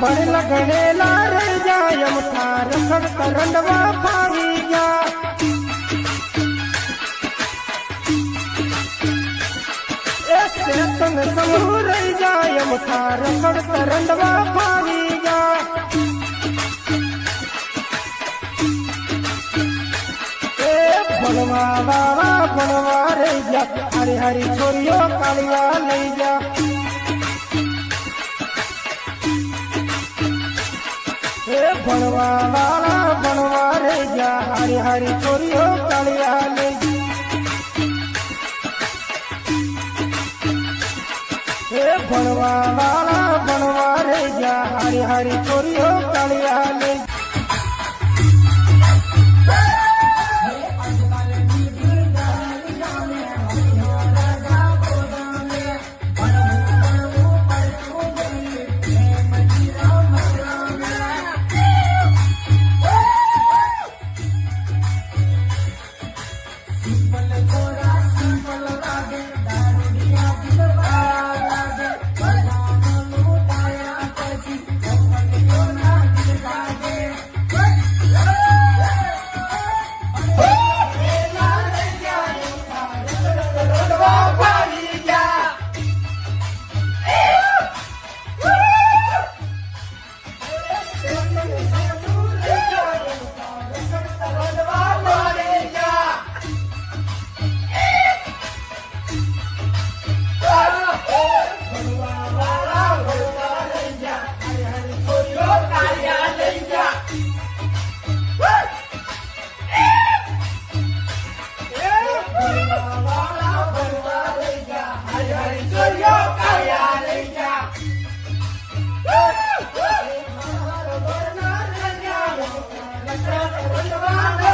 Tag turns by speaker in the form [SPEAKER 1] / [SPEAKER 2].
[SPEAKER 1] ભણેલા ગણેલા રહી જાય અમથા રખડ કરંડવા ફાવી જા એ સેતન સમૂહ રહી જાય અમથા રખડ કરંડવા ફાવી જા એ ભણવા વાવા ભણવા રહી જા હારી હારી છોરીઓ કાળિયા લઈ જા ભણવા વાળા ભણવા રે જા હારી હારી છોરીઓ કાળિયા લઈ ભણવા વાળા ભણવા રે જા હારી હારી છોરીઓ કાળિયા લઈ Run,